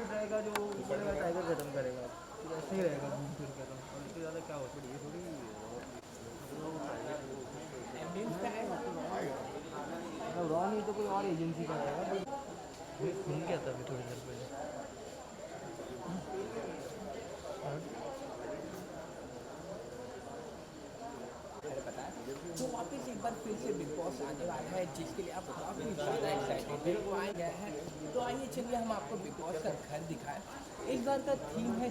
रहेगा जो ऊपर का टाइगर खत्म करेगा, फिर ऐसे ही रहेगा घूम फिर कर। और इससे ज़्यादा क्या होता है, ये थोड़ी एम्बियंस का है रॉ, नहीं तो कोई और एजेंसी का रहेगा। बट घूम गया था अभी थोड़ी देर पहले। तो वापस एक बार फिर से बिग बॉस आने वाला है, जिसके लिए आप काफ़ी ज़्यादा एक्साइटेड है। तो आ गया है, तो आइए चलिए हम आपको बिग बॉस का घर दिखाएं। इस बार का थीम है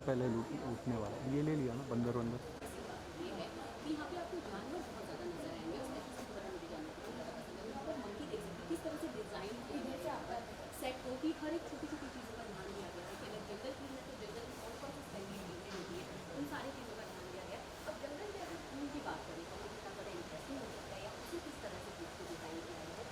पहले उठने वाला ये ले लिया ना बंदर वंदर। यहाँ पे आपको जानवर बहुत ज़्यादा नजर आएंगे। उसमें किसी तरह मुझे जानवर को ज़्यादा पसंद है। यहाँ पर मंकी देख सकते हैं किस तरह से डिज़ाइन इधर से आपका सेट हो कि हर एक छोटी छोटी चीज़ों का ध्यान दिया गया है। कि अगर जंगल थीम है तो जंगल में कौन कौन सी स्पेशली चीज़ें होती है, उन सारी चीज़ों का ध्यान दिया गया। अब जंगल में अगर थीम की बात करें तो कितना ज़्यादा इंटरेस्टिंग हो सकता है या उसे किस तरह से चीज़ को डिज़ाइन किया गया है।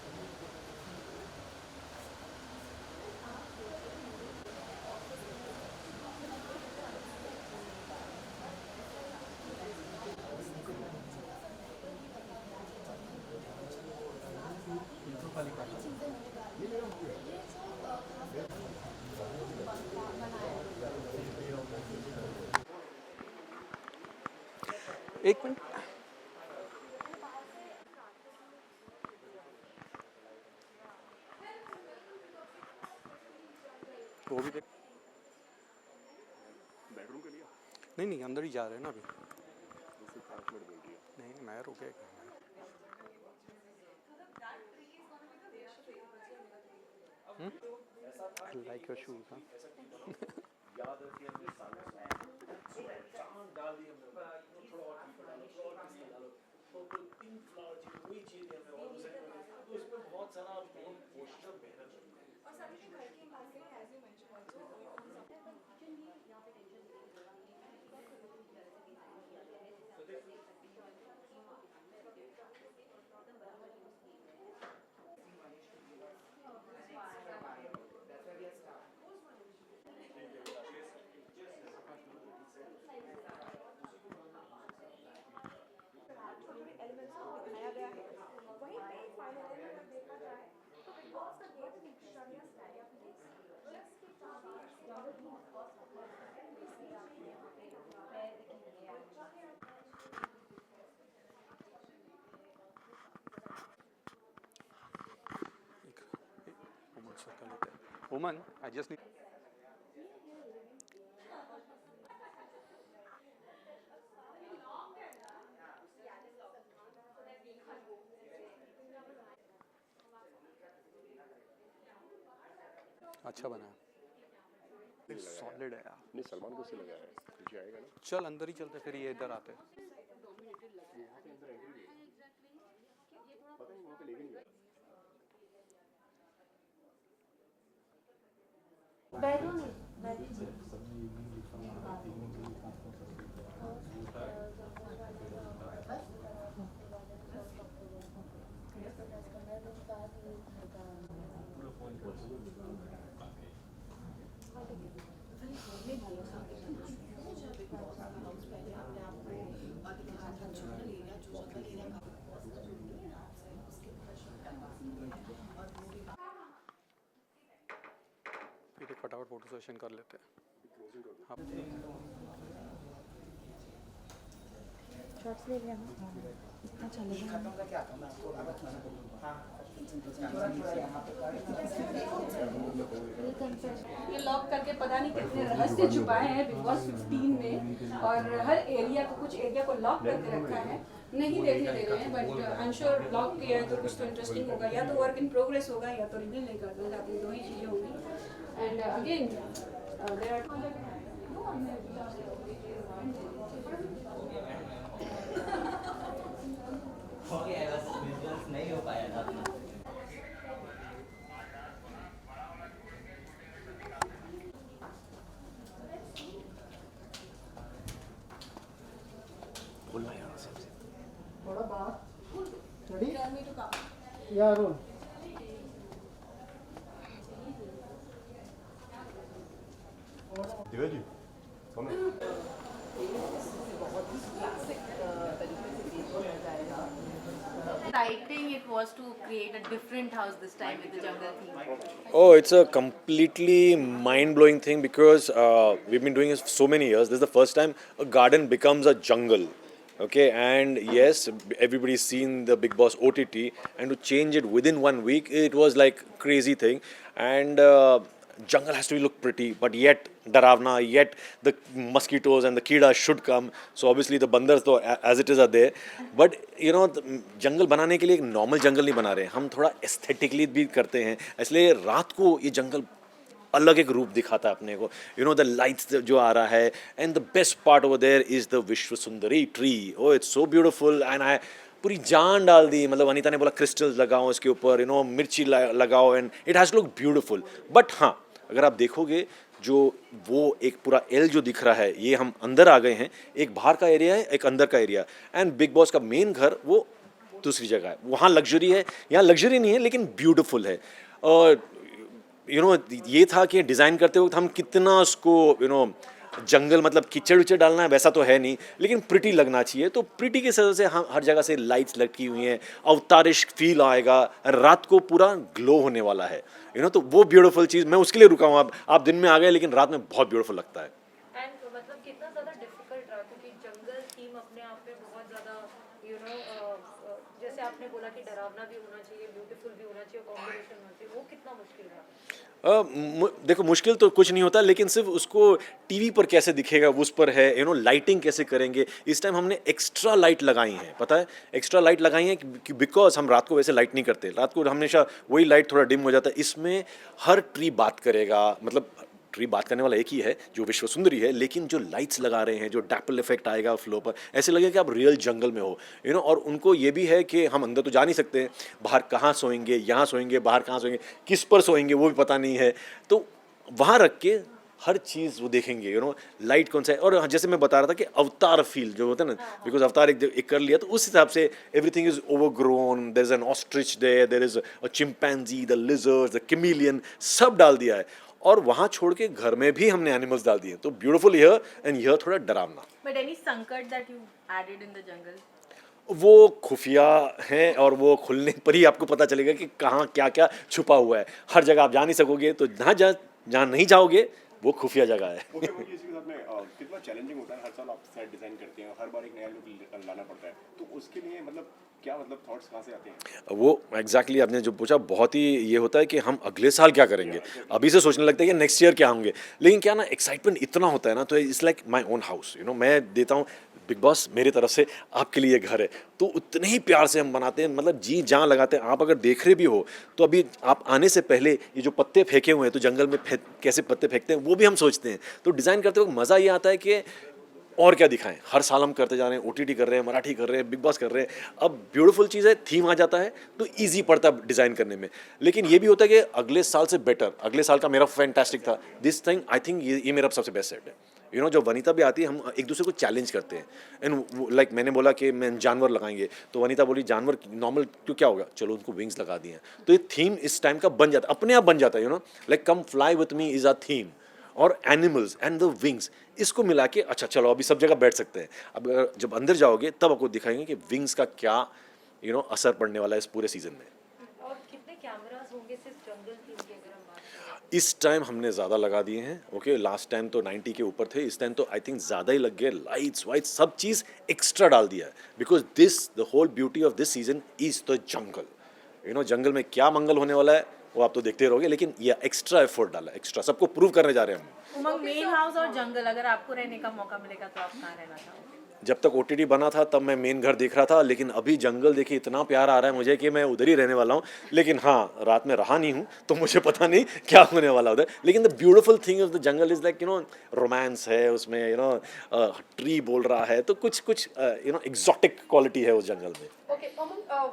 एक मिनट वो भी देख। बेडरूम के लिए नहीं नहीं अंदर ही जा रहे हैं ना अभी। तो 5 मिनट बोल दिया। नहीं मैं रुके। I like your shoes, huh? याद रखिए हमने सालों से चांद डाल दी हमने थोड़ा और टीपर डालो थोड़ा और पिस्ता डालो तो पिंक फ्लावर चाहिए वही चाहिए हमें और उसे तो इसमें बहुत सारा बहुत पोस्टर मेहनत लगता है और साथ ही घर की बात करें as you mention also kitchen भी यहाँ पे टेंशन नहीं होगा। तो देख सकते हैं एलिमेंट्स को दिखाया गया है। वहीं पे फाइनली अगर देखा जाए तो बिग बॉस का गेट शनिया स्टैंड या प्लेस जिसकी काफी Woman, I just need. अच्छा बना है, सॉलिड है यार। नहीं सलमान को से लगा है नीचे आएगा ना। चल अंदर ही चलते फिर ये इधर आते। यहाँ पे अंदर एंट्री है पता नहीं वहाँ पे लेके नहीं गया। फिर एक फटाफट फोटो सेशन कर लेते हैं। हाँ शॉट्स ले लिया इतना चलेगा खत्म करके आता हूं मैं आपको अब खाना हां थोड़ा थोड़ा यहां पे ये लॉक करके पता नहीं कितने रहस्य छुपाए हैं बिग बॉस 15 में, और हर एरिया को, कुछ एरिया को लॉक करके रखा है, नहीं देखने दे रहे हैं, but I am sure lock किया है तो कुछ तो इंटरेस्टिंग होगा, या तो वर्क इन प्रोग्रेस होगा या तो रिवील नहीं करना चाहते, दो ही चीज़ें होंगी। एंड अगेन देयर नहीं हो पाया था। दिव्या जी सुनो Exciting it was to create a different house this time with the jungle theme. Oh, it's a completely mind-blowing thing because we've been doing this for so many years. This is the first time a garden becomes a jungle. Okay, and yes, everybody's seen the Big Boss OTT, and to change it within 1 week, it was like crazy thing. And jungle has to look pretty, but yet Daravna, yet the mosquitoes and the Kida should come. So obviously the bandars though as it is are there. But you know, जंगल बनाने के लिए एक normal जंगल नहीं बना रहे हैं, हम थोड़ा एस्थेटिकली भी करते हैं, इसलिए रात को ये जंगल अलग एक रूप दिखाता है अपने को. यू नो द लाइट्स जो आ रहा है, and the best part over there is the विश्व सुंदरी tree. Oh it's so beautiful and I पूरी जान डाल दी. मतलब अनीता ने बोला क्रिस्टल्स लगाओ इसके ऊपर, यू नो मिर्ची लगाओ, and it has to look beautiful. But हाँ, अगर आप देखोगे जो वो एक पूरा एल जो दिख रहा है, ये हम अंदर आ गए हैं. एक बाहर का एरिया है, एक अंदर का एरिया, एंड बिग बॉस का मेन घर वो दूसरी जगह है. वहाँ लग्जरी है, यहाँ लग्जरी नहीं है लेकिन ब्यूटीफुल है. और यू नो ये था कि डिज़ाइन करते वक्त हम कितना उसको यू नो जंगल मतलब कीचड़ उचड़ डालना है वैसा तो है नहीं, लेकिन प्रिटी लगना चाहिए. तो प्रिटी की वजह से हम हर जगह से लाइट्स लटकी हुई हैं, अवतारिश फील आएगा, रात को पूरा ग्लो होने वाला है. यू नो तो वो ब्यूटीफुल चीज़, मैं उसके लिए रुका हूँ. आप दिन में आ गए लेकिन रात में बहुत ब्यूटीफुल लगता है. एंड मतलब कितना ज़्यादा डिफिकल्ट रहा, क्योंकि जंगल थीम अपने आप में बहुत ज़्यादा यू नो जैसे आपने बोला कि डरावना भी होना चाहिए, ब्यूटीफुल भी होना चाहिए, कॉम्बिनेशन होना चाहिए, वो कितना मुश्किल रहा? देखो मुश्किल तो कुछ नहीं होता, लेकिन सिर्फ उसको टीवी पर कैसे दिखेगा उस पर है. यू नो लाइटिंग कैसे करेंगे. इस टाइम हमने एक्स्ट्रा लाइट लगाई हैं, पता है, एक्स्ट्रा लाइट लगाई हैं बिकॉज हम रात को वैसे लाइट नहीं करते. रात को हमेशा वही लाइट थोड़ा डिम हो जाता है. इसमें हर ट्री बात करेगा, मतलब ट्री बात करने वाला एक ही है जो विश्व सुंदरी है, लेकिन जो लाइट्स लगा रहे हैं, जो डैपल इफेक्ट आएगा फ्लो पर, ऐसे लगेगा कि आप रियल जंगल में हो. यू नो और उनको ये भी है कि हम अंदर तो जा नहीं सकते, बाहर कहाँ सोएंगे, यहाँ सोएंगे, बाहर कहाँ सोएंगे, किस पर सोएंगे वो भी पता नहीं है. तो वहाँ रख के हर चीज़ वो देखेंगे. यू नो लाइट कौन सा है. और जैसे मैं बता रहा था कि अवतार फील जो होता है ना, बिकॉज अवतार एक कर लिया तो उस हिसाब से everything is overgrown. There is an ostrich there is a chimpanzee, the lizards, the chameleon, सब डाल दिया है. और वहाँ छोड़ के घर में भी हमने एनिमल्स डाल दिए. तो ब्यूटीफुल हियर एंड हियर थोड़ा डरावना. But any sankat that you added in the jungle? वो खुफिया हैं और वो खुलने पर ही आपको पता चलेगा कि कहाँ क्या क्या छुपा हुआ है. हर जगह आप जा नहीं सकोगे, तो जहाँ नहीं जाओगे वो खुफिया जगह है. ओके, मुझे इसके साथ में कितना चैलेंजिंग होता है. हर साल आप सेट डिजाइन करते हैं, हर बार एक नया लुक लाना पड़ता है, तो उसके लिए मतलब क्या मतलब थॉट्स कहाँ से आते हैं? वो एग्जैक्टली आपने जो पूछा, बहुत ही ये होता है कि हम अगले साल क्या करेंगे. अभी से सोचने लगता है कि नेक्स्ट ईयर क्या होंगे. लेकिन क्या ना एक्साइटमेंट इतना होता है ना, तो it's like my own house. You know मैं देता हूँ बिग बॉस मेरी तरफ से आपके लिए घर है, तो उतने ही प्यार से हम बनाते हैं, मतलब जी जान लगाते हैं. आप अगर देख रहे भी हो तो अभी आप आने से पहले ये जो पत्ते फेंके हुए हैं, तो जंगल में कैसे पत्ते फेंकते हैं वो भी हम सोचते हैं. तो डिज़ाइन करते वक्त मज़ा ये आता है कि और क्या दिखाएं. हर साल हम करते जा रहे हैं, OTT कर रहे हैं, मराठी कर रहे हैं, बिग बॉस कर रहे हैं. अब ब्यूटीफुल चीज़ है, थीम आ जाता है तो ईजी पड़ता है डिज़ाइन करने में. लेकिन ये भी होता है कि अगले साल से बेटर, अगले साल का मेरा फैंटास्टिक था. दिस थिंग आई थिंक ये मेरा सबसे बेस्ट सेट है. यू नो जब वनीता भी आती है, हम एक दूसरे को चैलेंज करते हैं. एंड लाइक मैंने बोला कि मैं जानवर लगाएंगे, तो वनीता बोली जानवर नॉर्मल तो क्या होगा, चलो उनको विंग्स लगा दिए. तो ये थीम इस टाइम का बन जाता है, अपने आप बन जाता है. You know like come fly with me is a theme, और एनिमल्स एंड द विंग्स, इसको मिला के अच्छा चलो अभी सब जगह बैठ सकते हैं. अब जब अंदर जाओगे तब आपको दिखाएंगे कि विंग्स का क्या यू नो असर पड़ने वाला है इस पूरे सीजन में. और कितने कैमरास होंगे सिर्फ जंगल थीम के, अगर हम बात करें? इस टाइम हमने ज़्यादा लगा दिए हैं. ओके, लास्ट टाइम तो 90 के ऊपर थे, इस टाइम तो आई थिंक ज़्यादा ही लग गए. लाइट्स वाइट्स सब चीज़ एक्स्ट्रा डाल दिया है, because this the whole beauty of this season is the jungle. You know जंगल में क्या मंगल होने वाला है वो आप तो देखते रहोगे, लेकिन ये एक्स्ट्रा एफर्ट डाला, एक्स्ट्रा सबको प्रूव करने जा रहे हैं हम। उमंग, मेन हाउस और जंगल, अगर आपको रहने का मौका मिलेगा तो आप कहाँ रहना चाहोगे? जब तक OTT बना था तब मैं मेन घर देख रहा था, लेकिन अभी जंगल देखिए इतना प्यार आ रहा है मुझे कि मैं उधर ही रहने वाला हूँ। लेकिन हाँ, रात में रहा नहीं हूँ तो मुझे पता नहीं क्या होने वाला उधर। लेकिन the beautiful thing of the jungle is like romance है उसमें, ट्री बोल रहा है, तो कुछ कुछ एग्जॉटिक क्वालिटी है उस जंगल में। ओके,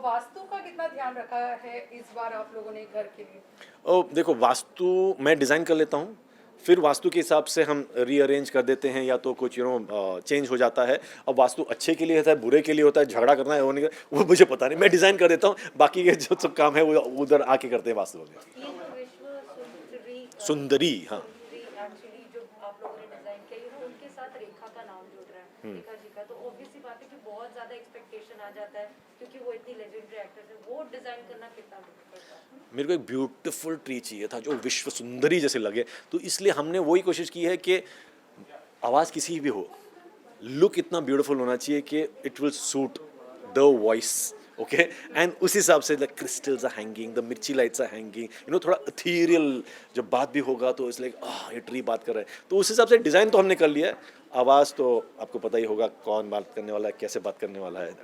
वास्तु का कितना ध्यान रखा है इस बार आप लोगों ने घर के लिए? देखो, वास्तु मैं डिज़ाइन कर लेता हूँ, फिर वास्तु के हिसाब से हम रीअरेंज कर देते हैं, या तो कुछ चेंज हो जाता है। अब वास्तु अच्छे के लिए होता है, बुरे के लिए होता है, झगड़ा करना है होने का, वो मुझे पता नहीं, मैं डिज़ाइन कर देता हूँ, बाकी के जो सब काम है वो उधर आके करते हैं वास्तु वाले। ये जो विश्व सुंदरी, हाँ, एक्चुअली जो आप लोगों ने डिजाइन किया उनके साथ रेखा का नाम जुड़ रहा है, रेखा जी का, तो ऑब्वियस सी बात है कि बहुत ज्यादा एक्सपेक्टेशन आ जाता है क्योंकि वो इतनी लेजेंडरी एक्टर है, वो डिजाइन करना कितना डिफिकल्ट था? मेरे को एक ब्यूटीफुल ट्री चाहिए था जो विश्व सुंदरी जैसे लगे, तो इसलिए हमने वही कोशिश की है कि आवाज़ किसी भी हो, लुक इतना ब्यूटीफुल होना चाहिए कि it will suit the voice, okay. And उस हिसाब से the crystals are hanging, the mirchi lights are hanging, थोड़ा इथीरियल जब बात भी होगा तो इट्स लाइक ये ट्री बात कर रहा है, तो उस हिसाब से डिज़ाइन तो हमने कर लिया है। आवाज़ तो आपको पता ही होगा कौन बात करने वाला है, कैसे बात करने वाला है।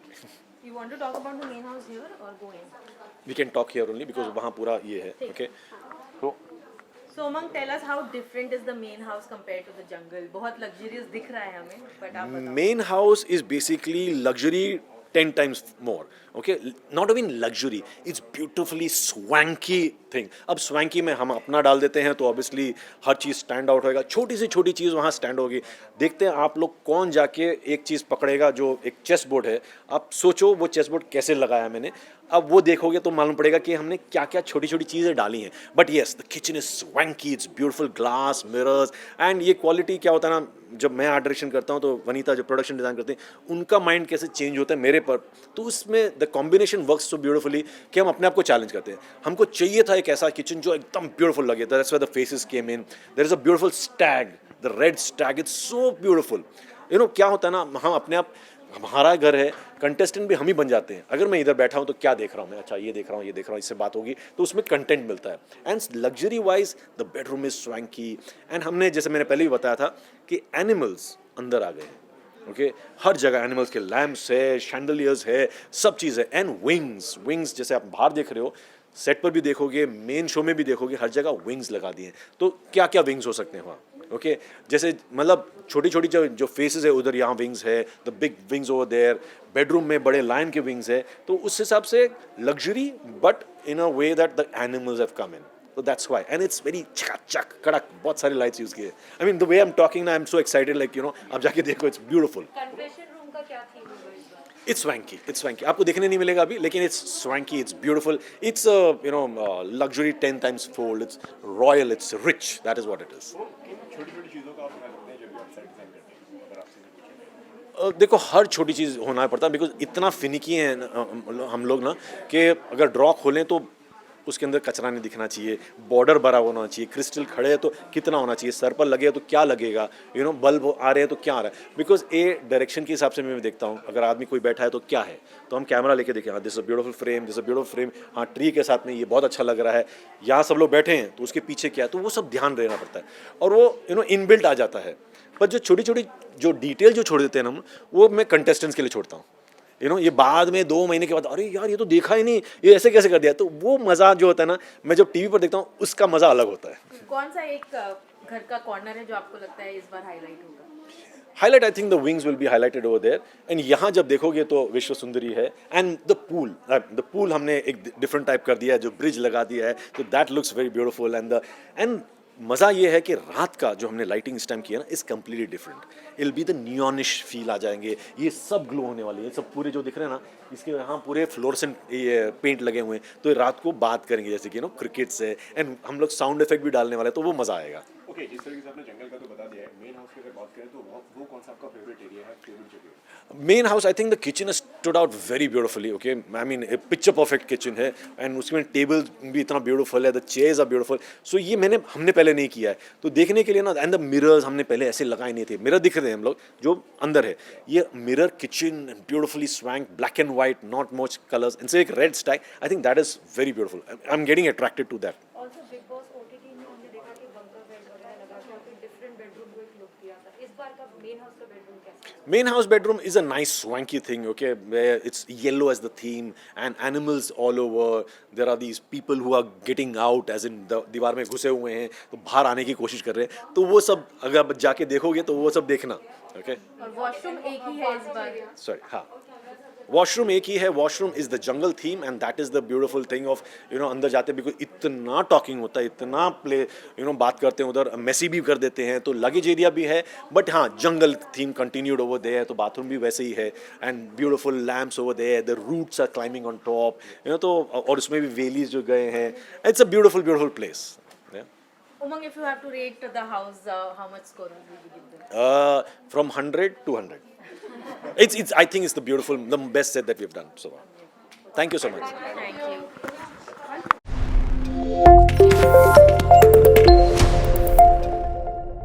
You want to talk about the main house here or go in? We can talk here only because वहाँ पूरा ये है, ओके। तो So Umang, tell us how different is the main house compared to the jungle? बहुत luxurious दिख रहा है हमें, but आप बताओ। main house is basically luxury 10 times more, okay, not even luxury, it's beautifully swanky thing। अब swanky में हम अपना डाल देते हैं तो obviously हर चीज़ स्टैंड आउट होएगा, छोटी से छोटी चीज़ वहाँ स्टैंड होगी। देखते हैं आप लोग कौन जाके एक चीज़ पकड़ेगा जो एक चेस बोर्ड है, आप सोचो वो चेस बोर्ड कैसे लगाया मैंने, अब वो देखोगे तो मालूम पड़ेगा कि हमने क्या क्या छोटी छोटी चीज़ें डाली हैं। But yes, the kitchen is swanky, it's beautiful, glass, mirrors, and ये क्वालिटी क्या होता है ना, जब मैं आर्ट डायरेक्शन करता हूँ तो वनीता जो प्रोडक्शन डिज़ाइन करते हैं उनका माइंड कैसे चेंज होता है मेरे पर, तो उसमें the combination works so beautifully कि हम अपने आप को चैलेंज करते हैं। हमको चाहिए था एक ऐसा किचन जो एकदम ब्यूटीफुल लगे, that's where the faces came in, there is a beautiful stag, the red stag, it's so beautiful. क्या होता है ना, हम अपने आप, हमारा घर है, कंटेस्टेंट भी हम ही बन जाते हैं। अगर मैं इधर बैठा हूँ तो क्या देख रहा हूँ मैं, अच्छा ये देख रहा हूँ, ये देख रहा हूँ, इससे बात होगी तो उसमें कंटेंट मिलता है। And luxury wise the bedroom is swanky, and हमने जैसे मैंने पहले भी बताया था कि एनिमल्स अंदर आ गए, ओके, हर जगह एनिमल्स के लैम्प्स है, शैंडलियर्स है, सब चीज़ है। एंड विंग्स जैसे आप बाहर देख रहे हो, सेट पर भी देखोगे, मेन शो में भी देखोगे, हर जगह विंग्स लगा दिए हैं। तो क्या क्या विंग्स हो सकते हैं वहाँ, ओके, जैसे मतलब छोटी छोटी जो फेसेस है उधर, यहाँ विंग्स है, the big wings over there, bedroom में बड़े लायन के विंग्स है, तो उस हिसाब से luxury but in a way that the animals have come in, तो that's why. And it's very चक कड़क, बहुत सारे लाइट्स यूज किए। I mean the way I am talking ना, I am so excited, like आप जाके देखो, इट्स ब्यूटीफुल। कन्फेशन रूम का क्या थीम होगा इस बार? It's swanky. आपको देखने नहीं मिलेगा अभी, लेकिन it's swanky, it's beautiful, it's luxury 10 times fold, it's royal, it's rich, that is what it is. छोटी छोटी चीज़ों का आप ध्यान रखते हैं जब भी आप सेट डिज़ाइन करते हैं, अगर आपसे पूछें? देखो, हर छोटी चीज़ होना पड़ता है, बिकॉज इतना फिनिकी हैं हम लोग ना कि अगर ड्रॉ खोलें तो उसके अंदर कचरा नहीं दिखना चाहिए, बॉर्डर बड़ा होना चाहिए, क्रिस्टल खड़े हैं तो कितना होना चाहिए, सर पर लगे तो क्या लगेगा, बल्ब आ रहे हैं तो क्या आ रहा है, बिकॉज ए डायरेक्शन के हिसाब से मैं देखता हूँ। अगर आदमी कोई बैठा है तो क्या है, तो हम कैमरा लेके देखें, हाँ this a beautiful frame, this a beautiful frame, हाँ ट्री के साथ में ये बहुत अच्छा लग रहा है, यहाँ सब लोग बैठे हैं तो उसके पीछे क्या है, तो वो सब ध्यान देना पड़ता है, और वो इनबिल्ट आ जाता है। पर जो छोटी छोटी जो डिटेल जो छोड़ देते हैं हम, वो मैं कंटेस्टेंट्स के लिए छोड़ता हूँ। ये बाद में 2 महीने के बाद, अरे यार ये तो देखा ही नहीं, ये ऐसे कैसे कर दिया, तो वो मज़ा जो होता है ना, मैं जब टीवी पर देखता हूँ उसका मज़ा अलग होता है। कौन सा एक घर का कॉर्नर है जो आपको लगता है इस बार हाईलाइट होगा? Highlight, I think the wings will be highlighted over there, and यहाँ जब देखोगे तो विश्व सुंदरी है, एंड द पूल हमने एक डिफरेंट टाइप कर दिया है, जो ब्रिज लगा दिया है, तो that looks very beautiful. And मज़ा ये है कि रात का जो हमने लाइटिंग इस टाइम किया ना, is completely different, it'll be the neonish feel आ जाएंगे, ये सब ग्लो होने वाले हैं, ये सब पूरे जो दिख रहे हैं ना, इसके यहाँ पूरे फ्लोरेसेंट ये पेंट लगे हुए हैं, तो रात को बात करेंगे जैसे कि क्रिकेट से, एंड हम लोग साउंड इफेक्ट भी डालने वाले हैं, तो वो मज़ा आएगा। ओके, जिस तरीके से आपने जंगल का तो बता दिया है, मेन हाउस की अगर बात करें तो वो कौन सा आपका फेवरेट एरिया है, फेवरेट जगह? Main house, I think the kitchen stood out very beautifully, okay, I mean picture perfect kitchen है, एंड उसमें टेबल भी इतना ब्यूटीफुल है, द चेयर्स आर ब्यूटीफुल, सो ये हमने पहले नहीं किया है, तो देखने के लिए ना, एंड द मिरर्स हमने पहले ऐसे लगाए नहीं थे, मिरर दिख रहे हैं हम लोग जो अंदर है, ये mirror kitchen beautifully swank, black and white, not much colours, and से एक red stag, I think that is very beautiful, I am getting attracted to that. Team में हमने देखा कि बंकर बेड वगैरह लगा के आपके डिफरेंट बेडरूम को एक लुक दिया था, इस बार का मेन हाउस का बेडरूम कैसा है? Main house bedroom is a nice swanky thing, okay, where it's yellow as the theme and animals all over. There are these people who are getting out, as in दीवार में घुसे हुए हैं, तो बाहर आने की कोशिश कर रहे हैं. तो वो सब अगर आप जाके देखोगे तो वो सब देखना, okay? और वॉशरूम एक ही है इस बार. Sorry, हाँ. वॉशरूम एक ही है. Washroom is the jungle theme and that is the beautiful thing of अंदर जाते बिकॉज इतना टॉकिंग होता है, इतना प्ले बात करते हैं उधर, मेसी भी कर देते हैं. तो लगेज एरिया भी है बट हाँ jungle theme continued over there. तो बाथरूम भी वैसे ही है and beautiful lamps over there, the roots are climbing on top तो और उसमें भी वेलीज जो गए हैं. It's a beautiful place. Umang, if you have to rate the house, how much score will you give them? From 100 to 100. It's I think it's the best set that we've done so far. Thank you so much. Thank you.